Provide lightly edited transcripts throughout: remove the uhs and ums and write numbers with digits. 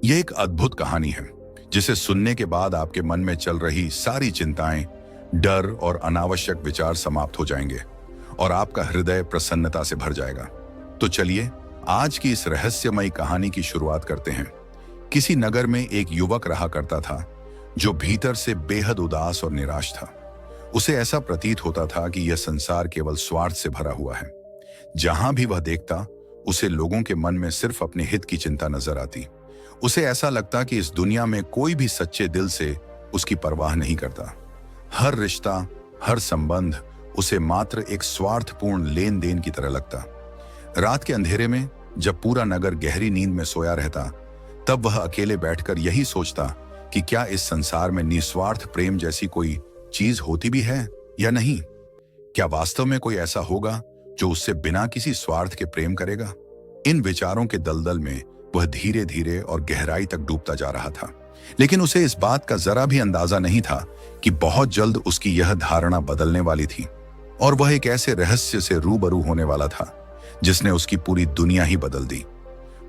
यह एक अद्भुत कहानी है जिसे सुनने के बाद आपके मन में चल रही सारी चिंताएं, डर और अनावश्यक विचार समाप्त हो जाएंगे और आपका हृदय प्रसन्नता से भर जाएगा। तो चलिए आज की इस रहस्यमयी कहानी की शुरुआत करते हैं। किसी नगर में एक युवक रहा करता था जो भीतर से बेहद उदास और निराश था। उसे ऐसा प्रतीत होता था कि यह संसार केवल स्वार्थ से भरा हुआ है। जहां भी वह देखता, उसे लोगों के मन में सिर्फ अपने हित की चिंता नजर आती। उसे ऐसा लगता कि इस दुनिया में कोई भी सच्चे दिल से उसकी परवाह नहीं करता। हर रिश्ता, हर संबंध उसे मात्र एक स्वार्थपूर्ण लेन देन की तरह लगता। रात के अंधेरे में जब पूरा नगर गहरी नींद में सोया रहता, तब वह अकेले बैठकर यही सोचता कि क्या इस संसार में निस्वार्थ प्रेम जैसी कोई चीज होती भी है या नहीं। क्या वास्तव में कोई ऐसा होगा जो उससे बिना किसी स्वार्थ के प्रेम करेगा। इन विचारों के दलदल में वह धीरे धीरे और गहराई तक डूबता जा रहा था, लेकिन उसे इस बात का जरा भी अंदाजा नहीं था कि बहुत जल्द उसकी यह धारणा बदलने वाली थी और वह एक ऐसे रहस्य से रूबरू होने वाला था जिसने उसकी पूरी दुनिया ही बदल दी।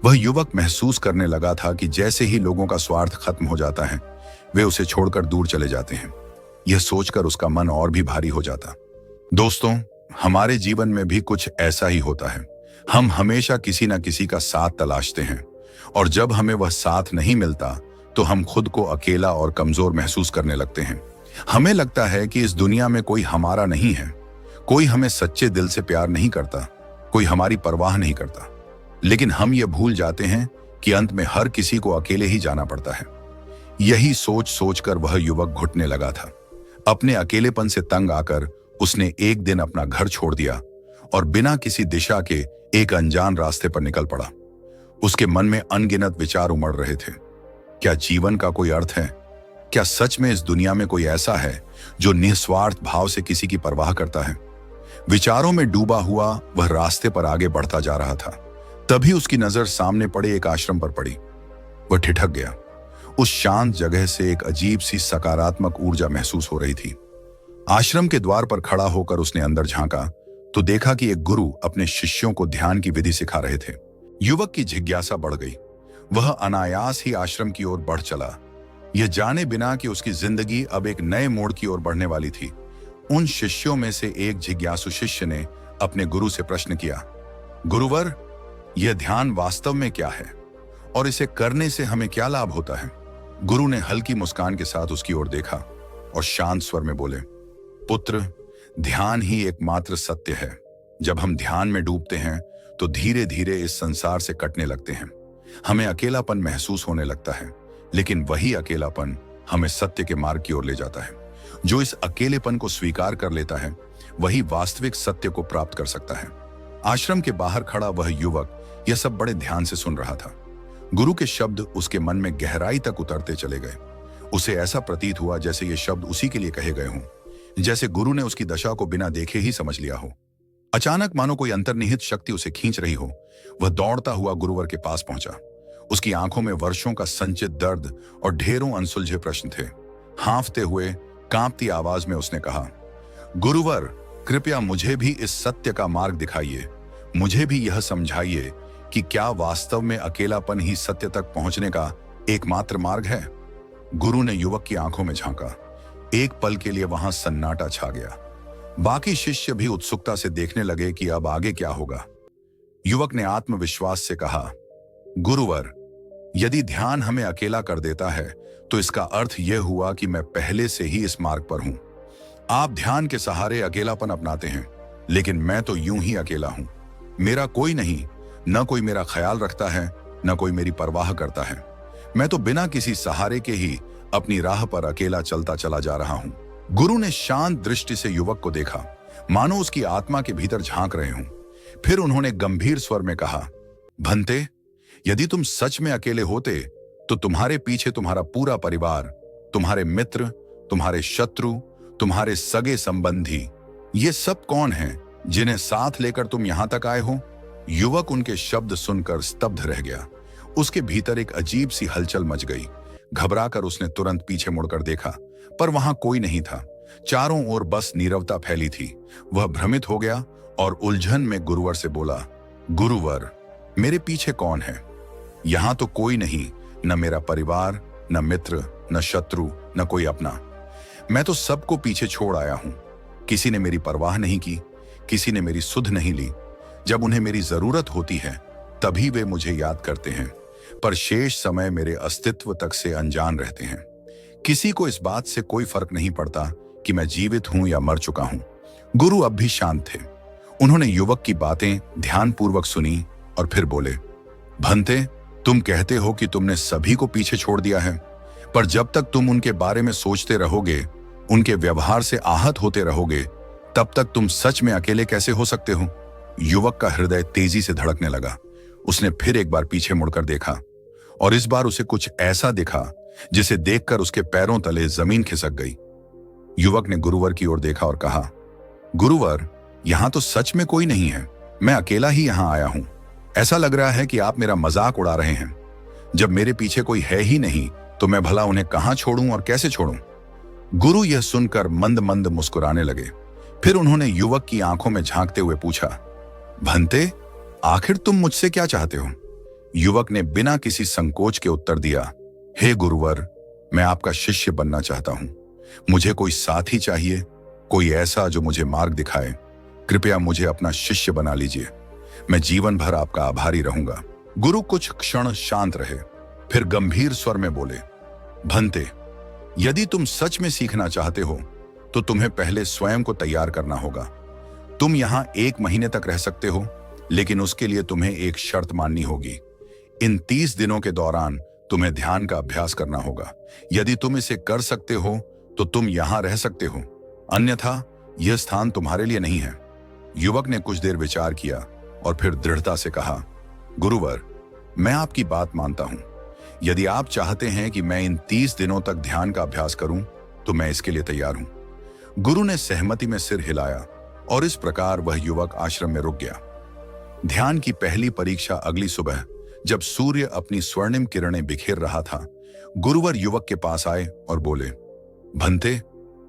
वह युवक महसूस करने लगा था कि जैसे ही लोगों का स्वार्थ खत्म हो जाता है, वे उसे छोड़कर दूर चले जाते हैं। यह सोचकर उसका मन और भी भारी हो जाता। दोस्तों, हमारे जीवन में भी कुछ ऐसा ही होता है। हम हमेशा किसी न किसी का साथ तलाशते हैं और जब हमें वह साथ नहीं मिलता तो हम खुद को अकेला और कमजोर महसूस करने लगते हैं। हमें लगता है कि इस दुनिया में कोई हमारा नहीं है, कोई हमें सच्चे दिल से प्यार नहीं करता, कोई हमारी परवाह नहीं करता। लेकिन हम ये भूल जाते हैं कि अंत में हर किसी को अकेले ही जाना पड़ता है। यही सोच सोचकर वह युवक घुटने लगा था। अपने अकेलेपन से तंग आकर उसने एक दिन अपना घर छोड़ दिया और बिना किसी दिशा के एक अनजान रास्ते पर निकल पड़ा। उसके मन में अनगिनत विचार उमड़ रहे थे। क्या जीवन का कोई अर्थ है? क्या सच में इस दुनिया में कोई ऐसा है जो निस्वार्थ भाव से किसी की परवाह करता है? विचारों में डूबा हुआ वह रास्ते पर आगे बढ़ता जा रहा था। तभी उसकी नजर सामने पड़े एक आश्रम पर पड़ी। वह ठिठक गया। उस शांत जगह से एक अजीब सी सकारात्मक ऊर्जा महसूस हो रही थी। आश्रम के द्वार पर खड़ा होकर उसने अंदर झांका तो देखा कि एक गुरु अपने शिष्यों को ध्यान की विधि सिखा रहे थे। युवक की जिज्ञासा बढ़ गई। वह अनायास ही आश्रम की ओर बढ़ चला, यह जाने बिना कि उसकी जिंदगी अब एक नए मोड़ की ओर बढ़ने वाली थी। उन शिष्यों में से एक जिज्ञासु शिष्य ने अपने गुरु से प्रश्न किया, गुरुवर, यह ध्यान वास्तव में क्या है और इसे करने से हमें क्या लाभ होता है? गुरु ने हल्की मुस्कान के साथ उसकी ओर देखा और शांत स्वर में बोले, पुत्र, ध्यान ही एकमात्र सत्य है। जब हम ध्यान में डूबते हैं तो धीरे धीरे इस संसार से कटने लगते हैं। हमें अकेलापन महसूस होने लगता है, लेकिन वही अकेलापन हमें सत्य के मार्ग की ओर ले जाता है। जो इस अकेलेपन को स्वीकार कर लेता है, वही वास्तविक सत्य को प्राप्त कर सकता है। आश्रम के बाहर खड़ा वह युवक यह सब बड़े ध्यान से सुन रहा था। गुरु के शब्द उसके मन में गहराई तक उतरते चले गए। उसे ऐसा प्रतीत हुआ जैसे ये शब्द उसी के लिए कहे गए हों, जैसे गुरु ने उसकी दशा को बिना देखे ही समझ लिया हो। अचानक मानो कोई अंतर्निहित शक्ति उसे खींच रही हो। वह दौड़ता हुआ गुरुवर के पास पहुंचा। उसकी आंखों में वर्षों का संचित दर्द और ढेरों अनसुलझे प्रश्न थे। हांफते हुए, कांपती आवाज में उसने कहा, गुरुवर, कृपया मुझे भी इस सत्य का मार्ग दिखाइए। मुझे भी यह समझाइए कि क्या वास्तव में अकेलापन ही सत्य तक पहुंचने का एकमात्र मार्ग है? गुरु ने युवक की आंखों में झांका। एक पल के लिए वहां सन्नाटा छा गया। बाकी शिष्य भी उत्सुकता से देखने लगे कि अब आगे क्या होगा। युवक ने आत्मविश्वास से कहा, गुरुवर, यदि ध्यान हमें अकेला कर देता है तो इसका अर्थ यह हुआ कि मैं पहले से ही इस मार्ग पर हूं। आप ध्यान के सहारे अकेलापन अपनाते हैं, लेकिन मैं तो यूं ही अकेला हूं। मेरा कोई नहीं, न कोई मेरा ख्याल रखता है, न कोई मेरी परवाह करता है। मैं तो बिना किसी सहारे के ही अपनी राह पर अकेला चलता चला जा रहा हूं। गुरु ने शांत दृष्टि से युवक को देखा, मानो उसकी आत्मा के भीतर झांक रहे हों। फिर उन्होंने गंभीर स्वर में कहा, भंते, यदि तुम सच में अकेले होते तो तुम्हारे पीछे तुम्हारा पूरा परिवार, तुम्हारे मित्र, तुम्हारे शत्रु, तुम्हारे सगे संबंधी, ये सब कौन हैं जिन्हें साथ लेकर तुम यहां तक आए हो? युवक उनके शब्द सुनकर स्तब्ध रह गया। उसके भीतर एक अजीब सी हलचल मच गई। घबराकर उसने तुरंत पीछे मुड़कर देखा, पर वहां कोई नहीं था। चारों ओर बस नीरवता फैली थी। वह भ्रमित हो गया और उलझन में गुरुवर से बोला, गुरुवर, मेरे पीछे कौन है? यहां तो कोई नहीं, न मेरा परिवार, न मित्र, न शत्रु, न कोई अपना। मैं तो सबको पीछे छोड़ आया हूं। किसी ने मेरी परवाह नहीं की, किसी ने मेरी सुध नहीं ली। जब उन्हें मेरी जरूरत होती है तभी वे मुझे याद करते हैं, पर शेष समय मेरे अस्तित्व तक से अनजान रहते हैं। किसी को इस बात से कोई फर्क नहीं पड़ता कि मैं जीवित हूं या मर चुका हूं। गुरु अब भी शांत थे। उन्होंने युवक की बातें ध्यानपूर्वक सुनी और फिर बोले, भंते, तुम कहते हो कि तुमने सभी को पीछे छोड़ दिया है, पर जब तक तुम उनके बारे में सोचते रहोगे, उनके व्यवहार से आहत होते रहोगे, तब तक तुम सच में अकेले कैसे हो सकते हो? युवक का हृदय तेजी से धड़कने लगा। उसने फिर एक बार पीछे मुड़कर देखा और इस बार उसे कुछ ऐसा दिखा जिसे देखकर उसके पैरों तले जमीन खिसक गई। युवक ने गुरुवर की ओर देखा और कहा, गुरुवर, यहां तो सच में कोई नहीं है। मैं अकेला ही यहां आया हूं। ऐसा लग रहा है कि आप मेरा मजाक उड़ा रहे हैं। जब मेरे पीछे कोई है ही नहीं तो मैं भला उन्हें कहां छोड़ूं और कैसे छोड़ूं? गुरु यह सुनकर मंद मंद मुस्कुराने लगे। फिर उन्होंने युवक की आंखों में झांकते हुए पूछा, भंते, आखिर तुम मुझसे क्या चाहते हो? युवक ने बिना किसी संकोच के उत्तर दिया, हे गुरुवर, मैं आपका शिष्य बनना चाहता हूं। मुझे कोई साथी चाहिए, कोई ऐसा जो मुझे मार्ग दिखाए। कृपया मुझे अपना शिष्य बना लीजिए। मैं जीवन भर आपका आभारी रहूंगा। गुरु कुछ क्षण शांत रहे, फिर गंभीर स्वर में बोले, भंते, यदि तुम सच में सीखना चाहते हो तो तुम्हें पहले स्वयं को तैयार करना होगा। तुम यहां 1 महीने तक रह सकते हो, लेकिन उसके लिए तुम्हें एक शर्त माननी होगी। इन 30 दिनों के दौरान तुम्हें ध्यान का अभ्यास करना होगा। यदि तुम इसे कर सकते हो तो तुम यहां रह सकते हो, अन्यथा यह स्थान तुम्हारे लिए नहीं है। युवक ने कुछ देर विचार किया और फिर दृढ़ता से कहा, गुरुवर, मैं आपकी बात मानता हूं। यदि आप चाहते हैं कि मैं इन 30 दिनों तक ध्यान का अभ्यास करूं तो मैं इसके लिए तैयार हूं। गुरु ने सहमति में सिर हिलाया और इस प्रकार वह युवक आश्रम में रुक गया। ध्यान की पहली परीक्षा अगली सुबह, जब सूर्य अपनी स्वर्णिम किरणें बिखेर रहा था, गुरुवर युवक के पास आए और बोले, भंते,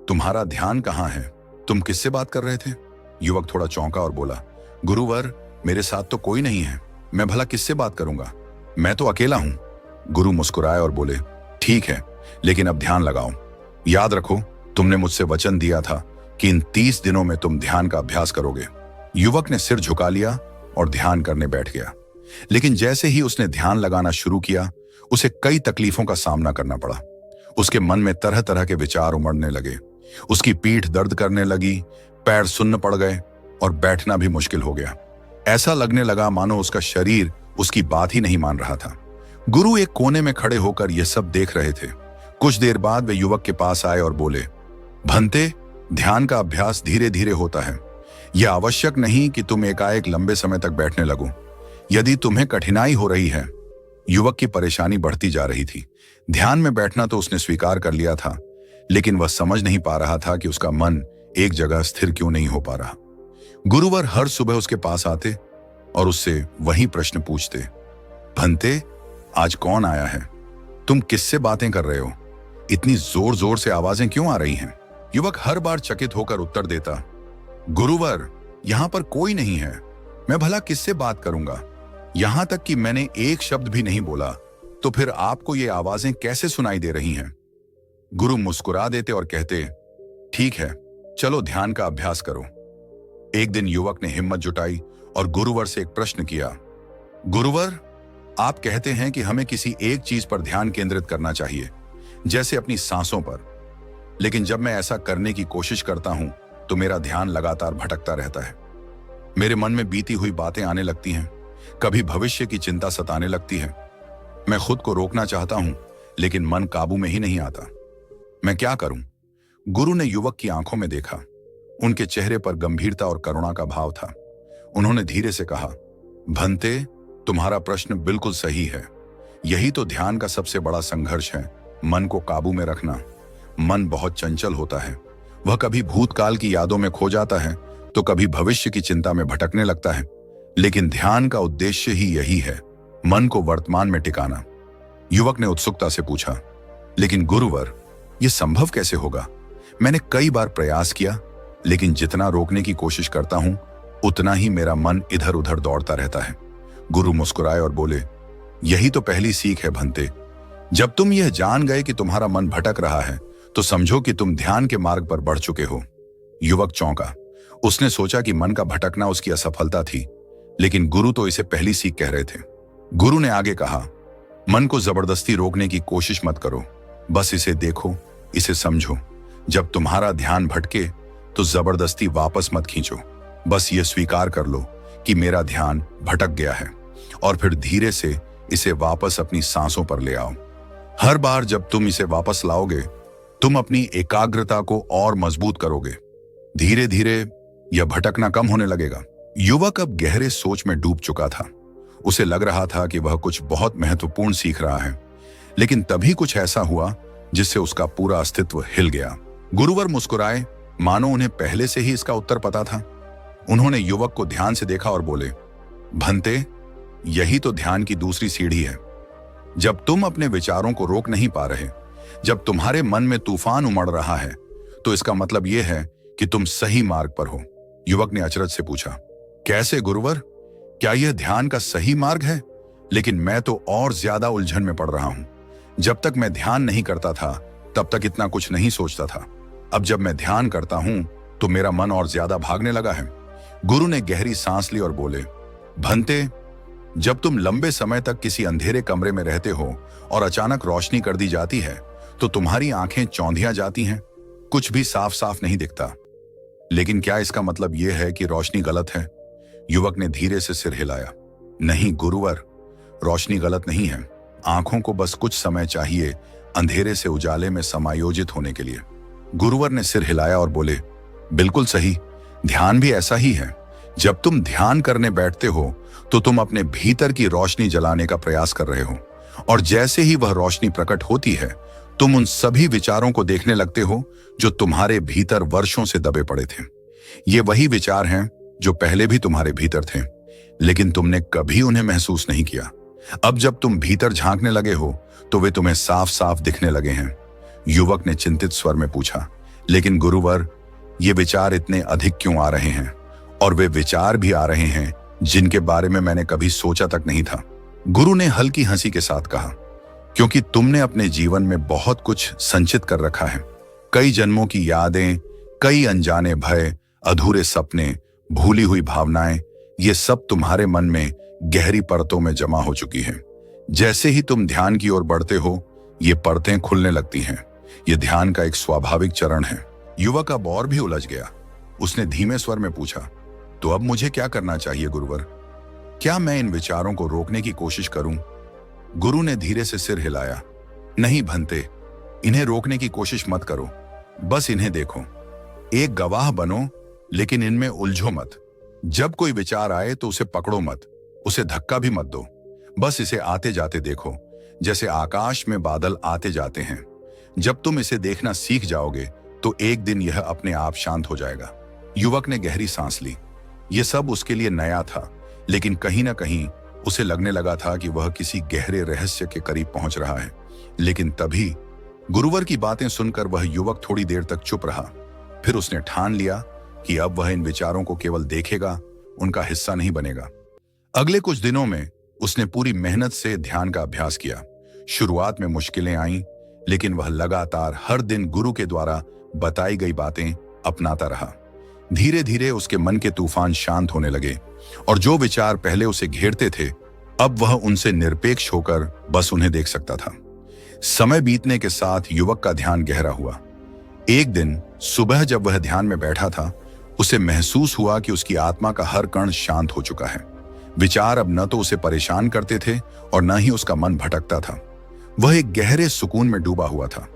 तुम्हारा ध्यान कहाँ है? तुम किससे बात कर रहे थे? युवक थोड़ा चौंका और बोला, गुरुवर, मेरे साथ तो कोई नहीं है। मैं भला किससे बात करूंगा? मैं तो अकेला हूं। गुरु मुस्कुराए और बोले, ठीक है, लेकिन अब ध्यान लगाओ। याद रखो, तुमने मुझसे वचन दिया था कि इन 30 दिनों में तुम ध्यान का अभ्यास करोगे। युवक ने सिर झुका लिया और ध्यान करने बैठ गया। लेकिन जैसे ही उसने ध्यान लगाना शुरू किया, उसे कई तकलीफों का सामना करना पड़ा। उसके मन में तरह तरह के विचार उमड़ने लगे। उसकी पीठ दर्द करने लगी, पैर सुन्न पड़ गए और बैठना भी मुश्किल हो गया। ऐसा लगने लगा मानो उसका शरीर उसकी बात ही नहीं मान रहा था। गुरु एक कोने में खड़े होकर यह सब देख रहे थे। कुछ देर बाद वे युवक के पास आए और बोले, भंते, ध्यान का अभ्यास धीरे धीरे होता है। यह आवश्यक नहीं कि तुम एकाएक लंबे समय तक बैठने लगो। यदि तुम्हें कठिनाई हो रही है, युवक की परेशानी बढ़ती जा रही थी। ध्यान में बैठना तो उसने स्वीकार कर लिया था, लेकिन वह समझ नहीं पा रहा था कि उसका मन एक जगह स्थिर क्यों नहीं हो पा रहा। गुरुवर हर सुबह उसके पास आते और उससे वही प्रश्न पूछते, भंते, आज कौन आया है? तुम किससे बातें कर रहे हो? इतनी जोर जोर से आवाजें क्यों आ रही हैं? युवक हर बार चकित होकर उत्तर देता, गुरुवर, यहां पर कोई नहीं है। मैं भला किससे बात करूंगा? यहां तक कि मैंने एक शब्द भी नहीं बोला, तो फिर आपको ये आवाजें कैसे सुनाई दे रही हैं? गुरु मुस्कुरा देते और कहते, ठीक है, चलो ध्यान का अभ्यास करो। एक दिन युवक ने हिम्मत जुटाई और गुरुवर से एक प्रश्न किया, गुरुवर, आप कहते हैं कि हमें किसी एक चीज पर ध्यान केंद्रित करना चाहिए, जैसे अपनी सांसों पर। लेकिन जब मैं ऐसा करने की कोशिश करता हूं तो मेरा ध्यान लगातार भटकता रहता है। मेरे मन में बीती हुई बातें आने लगती हैं, कभी भविष्य की चिंता सताने लगती है। मैं खुद को रोकना चाहता हूं, लेकिन मन काबू में ही नहीं आता। मैं क्या करूं? गुरु ने युवक की आंखों में देखा। उनके चेहरे पर गंभीरता और करुणा का भाव था। उन्होंने धीरे से कहा, भंते, तुम्हारा प्रश्न बिल्कुल सही है। यही तो ध्यान का सबसे बड़ा संघर्ष है, मन को काबू में रखना। मन बहुत चंचल होता है। वह कभी भूतकाल की यादों में खो जाता है तो कभी भविष्य की चिंता में भटकने लगता है। लेकिन ध्यान का उद्देश्य ही यही है, मन को वर्तमान में टिकाना। युवक ने उत्सुकता से पूछा, लेकिन गुरुवर, यह संभव कैसे होगा? मैंने कई बार प्रयास किया, लेकिन जितना रोकने की कोशिश करता हूं, उतना ही मेरा मन इधर उधर दौड़ता रहता है। गुरु मुस्कुराए और बोले, यही तो पहली सीख है भंते। जब तुम यह जान गए कि तुम्हारा मन भटक रहा है तो समझो कि तुम ध्यान के मार्ग पर बढ़ चुके हो। युवक चौंका। उसने सोचा कि मन का भटकना उसकी असफलता थी, लेकिन गुरु तो इसे पहली सीख कह रहे थे। गुरु ने आगे कहा, मन को जबरदस्ती रोकने की कोशिश मत करो, बस इसे देखो, इसे समझो। जब तुम्हारा ध्यान भटके तो जबरदस्ती वापस मत खींचो, बस ये स्वीकार कर लो कि मेरा ध्यान भटक गया है, और फिर धीरे से इसे वापस अपनी सांसों पर ले आओ। हर बार जब तुम इसे वापस लाओगे, तुम अपनी एकाग्रता को और मजबूत करोगे। धीरे धीरे यह भटकना कम होने लगेगा। युवक अब गहरे सोच में डूब चुका था। उसे लग रहा था कि वह कुछ बहुत महत्वपूर्ण सीख रहा है, लेकिन तभी कुछ ऐसा हुआ जिससे उसका पूरा अस्तित्व हिल गया। गुरुवर मुस्कुराए, मानो उन्हें पहले से ही इसका उत्तर पता था। उन्होंने युवक को ध्यान से देखा और बोले, भंते, यही तो ध्यान की दूसरी सीढ़ी है। जब तुम अपने विचारों को रोक नहीं पा रहे, जब तुम्हारे मन में तूफान उमड़ रहा है, तो इसका मतलब यह है कि तुम सही मार्ग पर हो। युवक ने अचरज से पूछा, कैसे गुरुवर? क्या यह ध्यान का सही मार्ग है? लेकिन मैं तो और ज्यादा उलझन में पड़ रहा हूं। जब तक मैं ध्यान नहीं करता था तब तक इतना कुछ नहीं सोचता था। अब जब मैं ध्यान करता हूं तो मेरा मन और ज्यादा भागने लगा है। गुरु ने गहरी सांस ली और बोले, भंते, जब तुम लंबे समय तक किसी अंधेरे कमरे में रहते हो और अचानक रोशनी कर दी जाती है तो तुम्हारी आंखें चौंधिया जाती हैं, कुछ भी साफ साफ नहीं दिखता। लेकिन क्या इसका मतलब यह है कि रोशनी गलत है? युवक ने धीरे से सिर हिलाया। नहीं गुरुवर, रोशनी गलत नहीं है। आंखों को बस कुछ समय चाहिए अंधेरे से उजाले में समायोजित होने के लिए। गुरुवर ने सिर हिलाया और बोले, बिल्कुल सही, ध्यान भी ऐसा ही है। जब तुम ध्यान करने बैठते हो तो तुम अपने भीतर की रोशनी जलाने का प्रयास कर रहे हो, और जैसे ही वह रोशनी प्रकट होती है, तुम उन सभी विचारों को देखने लगते हो जो तुम्हारे भीतर वर्षों से दबे पड़े थे। ये वही विचार हैं जो पहले भी तुम्हारे भीतर थे, लेकिन तुमने कभी उन्हें महसूस नहीं किया। अब जब तुम भीतर झांकने लगे हो तो वे तुम्हें साफ साफ दिखने लगे हैं। युवक ने चिंतित स्वर में पूछा, लेकिन गुरुवर, ये विचार इतने अधिक क्यों आ रहे हैं? और वे विचार भी आ रहे हैं जिनके बारे में मैंने कभी सोचा तक नहीं था। गुरु ने हल्की हंसी के साथ कहा, क्योंकि तुमने अपने जीवन में बहुत कुछ संचित कर रखा है। कई जन्मों की यादें, कई अनजाने भय, अधूरे सपने, भूली हुई भावनाएं, ये सब तुम्हारे मन में गहरी परतों में जमा हो चुकी हैं। जैसे ही तुम ध्यान की ओर बढ़ते हो, ये परतें खुलने लगती हैं। ये ध्यान का एक स्वाभाविक चरण है। युवक अब और भी उलझ गया। उसने धीमे स्वर में पूछा, तो अब मुझे क्या करना चाहिए गुरुवर? क्या मैं इन विचारों को रोकने की कोशिश करूं? गुरु ने धीरे से सिर हिलाया। नहीं भंते, इन्हें रोकने की कोशिश मत करो, बस इन्हें देखो। एक गवाह बनो, लेकिन इनमें उलझो मत। जब कोई विचार आए तो उसे पकड़ो मत, उसे धक्का भी मत दो। बस इसे आते जाते देखो, जैसे आकाश में बादल आते जाते हैं। जब तुम इसे देखना सीख जाओगे तो एक दिन यह अपने आप शांत हो जाएगा। युवक ने गहरी सांस ली। यह सब उसके लिए नया था, लेकिन कहीं ना कहीं उसे लगने लगा था कि वह किसी गहरे रहस्य के करीब पहुंच रहा है। लेकिन तभी गुरुवर की बातें सुनकर वह युवक थोड़ी देर तक चुप रहा। फिर उसने ठान लिया कि अब वह इन विचारों को केवल देखेगा, उनका हिस्सा नहीं बनेगा। अगले कुछ दिनों में उसने पूरी मेहनत से ध्यान का अभ्यास किया। शुरुआत में मुश्किलें आईं, लेकिन वह लगातार हर दिन गुरु के द्वारा बताई गई बातें अपनाता रहा। धीरे धीरे उसके मन के तूफान शांत होने लगे, और जो विचार पहले उसे घेरते थे, अब वह उनसे निरपेक्ष होकर बस उन्हें देख सकता था। समय बीतने के साथ युवक का ध्यान गहरा हुआ। एक दिन सुबह जब वह ध्यान में बैठा था, उसे महसूस हुआ कि उसकी आत्मा का हर कण शांत हो चुका है। विचार अब न तो उसे परेशान करते थे और न ही उसका मन भटकता था। वह एक गहरे सुकून में डूबा हुआ था।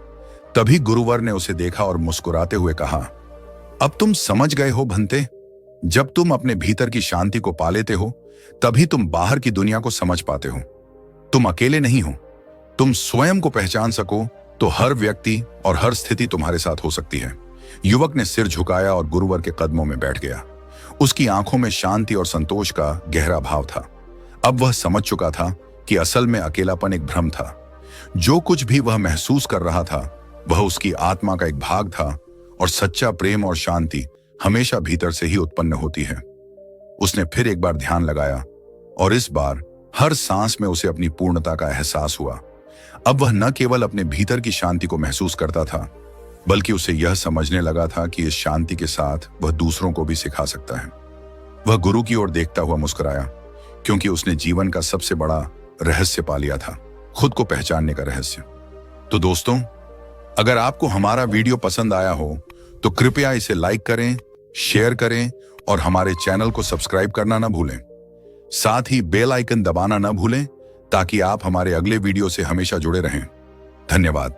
तभी गुरुवर ने उसे देखा और मुस्कुराते हुए कहा, अब तुम समझ गए हो भंते, जब तुम अपने भीतर की शांति को पा लेते हो, तभी तुम बाहर की दुनिया को समझ पाते हो। तुम अकेले नहीं हो। तुम स्वयं को पहचान सको तो हर व्यक्ति और हर स्थिति तुम्हारे साथ हो सकती है। युवक ने सिर झुकाया और गुरुवर के कदमों में बैठ गया। उसकी आंखों में शांति और संतोष का गहरा भाव था। अब वह समझ चुका था कि असल में अकेलापन एक भ्रम था। जो कुछ भी वह महसूस कर रहा था, वह उसकी आत्मा का एक भाग था, और सच्चा प्रेम और शांति हमेशा भीतर से ही उत्पन्न होती है। उसने फिर एक बार ध्यान लगाया, और इस बार हर सांस में उसे अपनी पूर्णता का एहसास हुआ। अब वह न केवल अपने भीतर की शांति को महसूस करता था, बल्कि उसे यह समझने लगा था कि इस शांति के साथ वह दूसरों को भी सिखा सकता है। वह गुरु की ओर देखता हुआ मुस्कुराया, क्योंकि उसने जीवन का सबसे बड़ा रहस्य पा लिया था, खुद को पहचानने का रहस्य। तो दोस्तों, अगर आपको हमारा वीडियो पसंद आया हो तो कृपया इसे लाइक करें, शेयर करें और हमारे चैनल को सब्सक्राइब करना ना भूलें। साथ ही बेल आइकन दबाना ना भूलें ताकि आप हमारे अगले वीडियो से हमेशा जुड़े रहें। धन्यवाद।